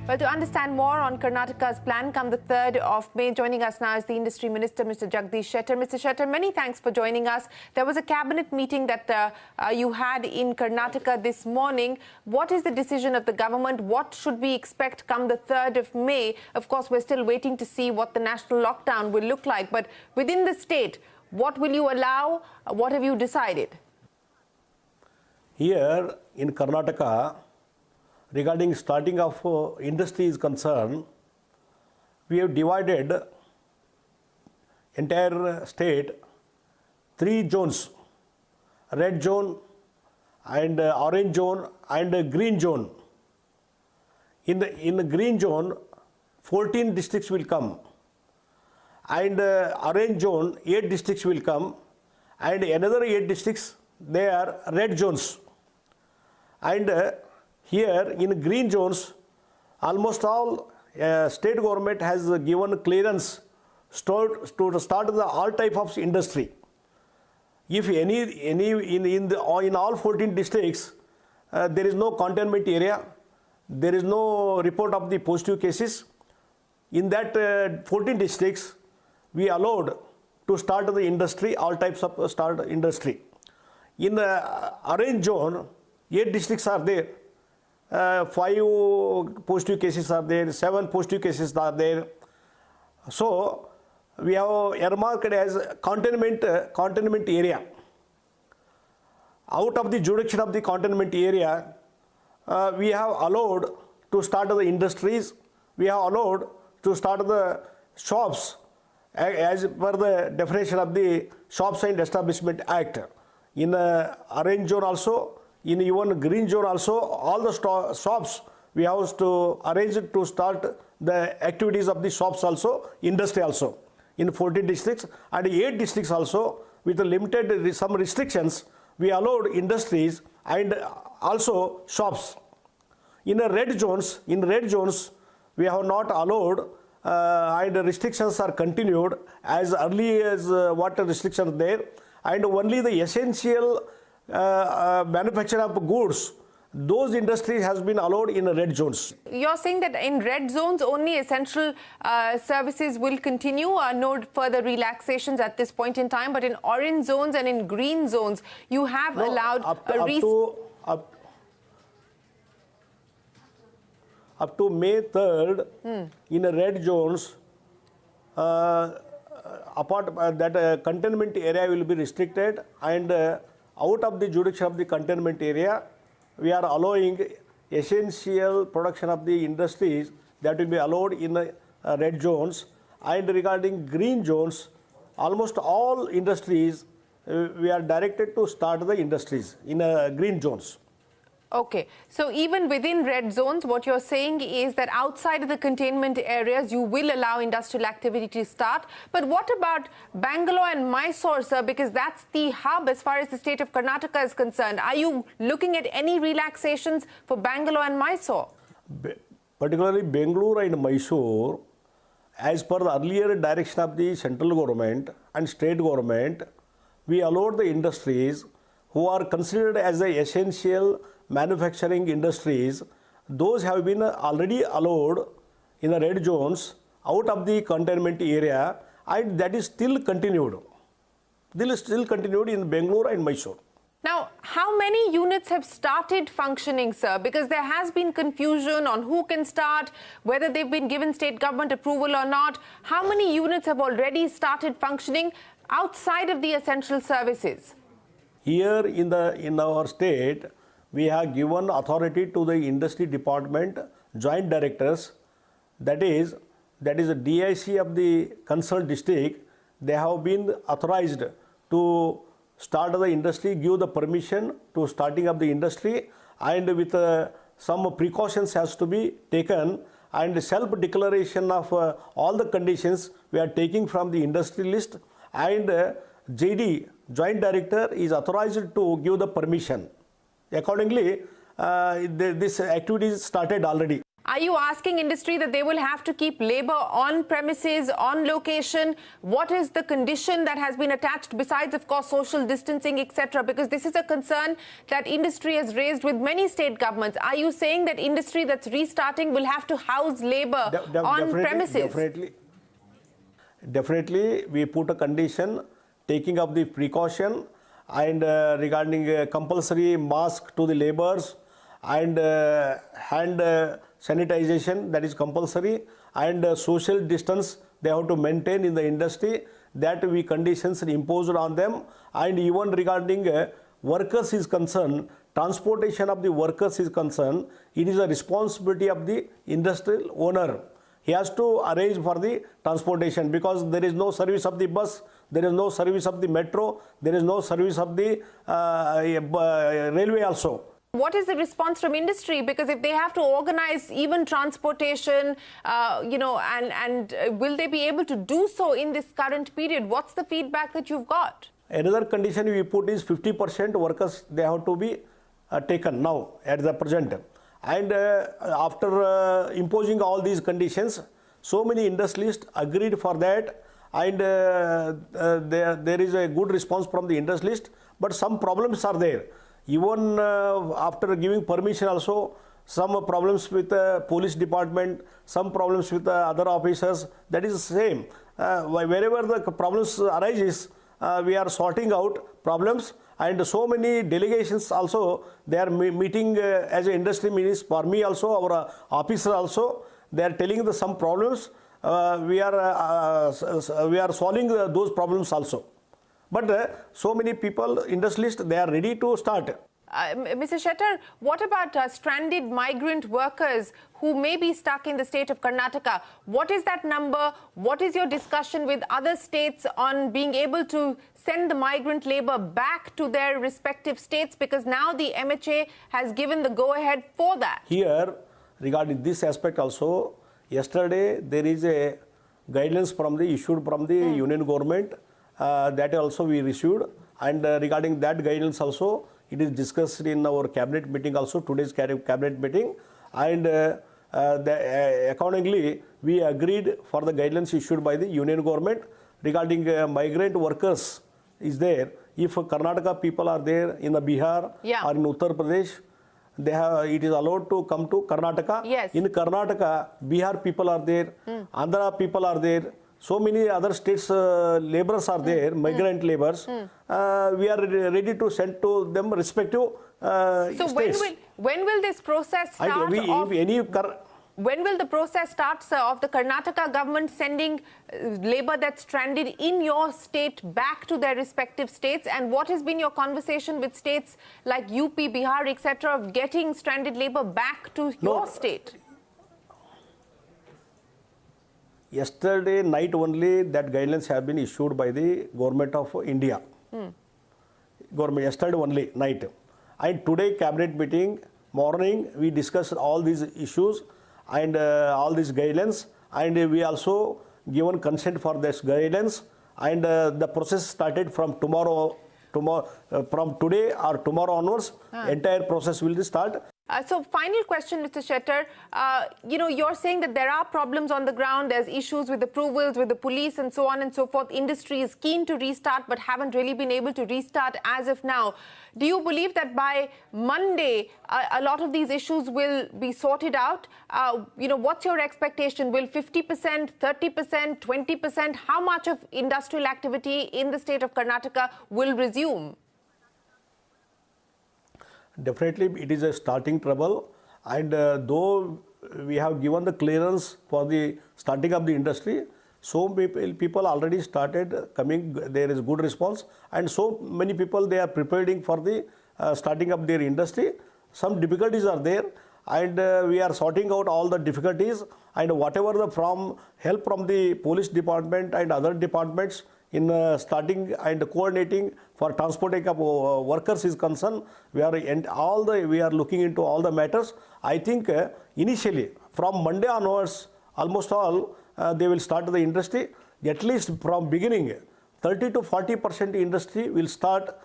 Well, to understand more on Karnataka's plan come the 3rd of May, joining us now is the Industry Minister, Mr. Jagadish Shettar. Mr. Shettar, many thanks for joining us. There was a cabinet meeting that you had in Karnataka this morning. What is the decision of the government? What should we expect come the 3rd of May? Of course, we're still waiting to see what the national lockdown will look like. But within the state, what will you allow? What have you decided? Here in Karnataka, regarding starting of industry is concerned, we have divided entire state 3 zones: red zone and orange zone and green zone. In the green zone, 14 districts will come, and orange zone 8 districts will come, and another 8 districts they are red zones. And here in green zones, almost all state government has given clearance to start all type of industry. If in all 14 districts, there is no containment area, there is no report of the positive cases. In that 14 districts, we allowed to start the industry, all types of start industry. In the orange zone, 8 districts are there. 5 positive cases are there, 7 positive cases are there. So we have earmarked as containment area. Out of the jurisdiction of the containment area, we have allowed to start the industries. We have allowed to start the shops as per the definition of the Shops and Establishment Act. In orange zone also, in even green zone also, all the shops we have to arrange to start the activities of the shops also, industry also, in 14 districts, and 8 districts also with limited some restrictions we allowed industries and also shops. In red zones we have not allowed and restrictions are continued as early as what restrictions there, and only the essential manufacture of goods, those industries has been allowed in red zones. You're saying that in red zones only essential services will continue, no further relaxations at this point in time, but in orange zones and in green zones you have allowed up to May 3rd in red zones, apart that containment area will be restricted, and out of the jurisdiction of the containment area, we are allowing essential production of the industries that will be allowed in red zones. And regarding green zones, almost all industries we are directed to start the industries in green zones. Okay, so even within red zones, what you're saying is that outside of the containment areas, you will allow industrial activity to start. But what about Bangalore and Mysore, sir? Because that's the hub as far as the state of Karnataka is concerned. Are you looking at any relaxations for Bangalore and Mysore? Particularly Bangalore and Mysore, as per the earlier direction of the central government and state government, we allowed the industries who are considered as the essential manufacturing industries. Those have been already allowed in the red zones out of the containment area, and that is still continued. This is still continued in Bangalore and Mysore. Now, how many units have started functioning, sir? Because there has been confusion on who can start, whether they've been given state government approval or not. How many units have already started functioning outside of the essential services? Here in our state, we have given authority to the industry department joint directors, that is the DIC of the concerned district. They have been authorized to start the industry, give the permission to starting of the industry, and with some precautions has to be taken, and self-declaration of all the conditions we are taking from the industry list, and JD, Joint Director, is authorized to give the permission. Accordingly, this activity is started already. Are you asking industry that they will have to keep labor on premises, on location? What is the condition that has been attached besides, of course, social distancing, etc.? Because this is a concern that industry has raised with many state governments. Are you saying that industry that's restarting will have to house labor on premises? Definitely, we put a condition taking up the precaution and regarding compulsory mask to the laborers and hand sanitization, that is compulsory, and social distance they have to maintain in the industry, that we conditions imposed on them. And even regarding workers is concerned, transportation of the workers is concerned, it is a responsibility of the industrial owner. He has to arrange for the transportation, because there is no service of the bus, there is no service of the metro, there is no service of the railway also. What is the response from industry? Because if they have to organize even transportation, and will they be able to do so in this current period? What's the feedback that you've got? Another condition we put is 50% workers, they have to be taken now at the present. And after imposing all these conditions, so many industrialists agreed for that, and there is a good response from the industrialists, but some problems are there. Even after giving permission also, some problems with the police department, some problems with the other officers, that is the same. Wherever the problems arises, we are sorting out problems, and so many delegations also, they are meeting as an industry minister. For me also, our officer also, they are telling some problems. We are solving those problems also. But so many people, industrialists, they are ready to start. Mr. Shettar, what about stranded migrant workers who may be stuck in the state of Karnataka? What is that number? What is your discussion with other states on being able to send the migrant labor back to their respective states? Because now the MHA has given the go-ahead for that. Here, regarding this aspect also, yesterday there is a guidelines issued from the union government. That also we received, and regarding that guidance also, it is discussed in our cabinet meeting also, today's cabinet meeting, and accordingly we agreed for the guidelines issued by the union government regarding migrant workers is there. If Karnataka people are there in the Bihar or in Uttar Pradesh, they have, it is allowed to come to Karnataka. Yes. In Karnataka, Bihar people are there, Andhra people are there. So many other states laborers are there, migrant laborers. We are ready to send to them respective states. When will this process start? When will the process start, sir, of the Karnataka government sending labor that's stranded in your state back to their respective states? And what has been your conversation with states like UP, Bihar, etc., of getting stranded labor back to your state? Yesterday night only that guidelines have been issued by the government of India. Government yesterday only night. And today cabinet meeting morning we discussed all these issues and all these guidelines, and we also given consent for this guidelines, and the process started from tomorrow from today or tomorrow onwards. Entire process will start. So final question, Mr. Shettar, you're saying that there are problems on the ground, there's issues with approvals, with the police and so on and so forth. Industry is keen to restart but haven't really been able to restart as of now. Do you believe that by Monday, a lot of these issues will be sorted out? What's your expectation? Will 50%, 30%, 20%, how much of industrial activity in the state of Karnataka will resume? Definitely it is a starting trouble, and though we have given the clearance for the starting of the industry, so people already started coming, there is good response, and so many people, they are preparing for the starting up their industry. Some difficulties are there, and we are sorting out all the difficulties, and whatever the help from the police department and other departments in starting and coordinating for transporting of workers is concerned, we are looking into all the matters. I think initially from Monday onwards, almost all they will start the industry. At least from beginning, 30 to 40% industry will start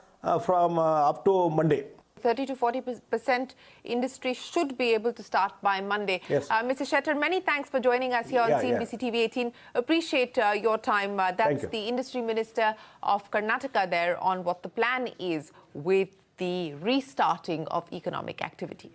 from up to Monday. 30 to 40% industry should be able to start by Monday. Yes. Mr. Shettar, many thanks for joining us here on CNBC TV18. Appreciate your time. That's the Industry Minister of Karnataka there on what the plan is with the restarting of economic activity.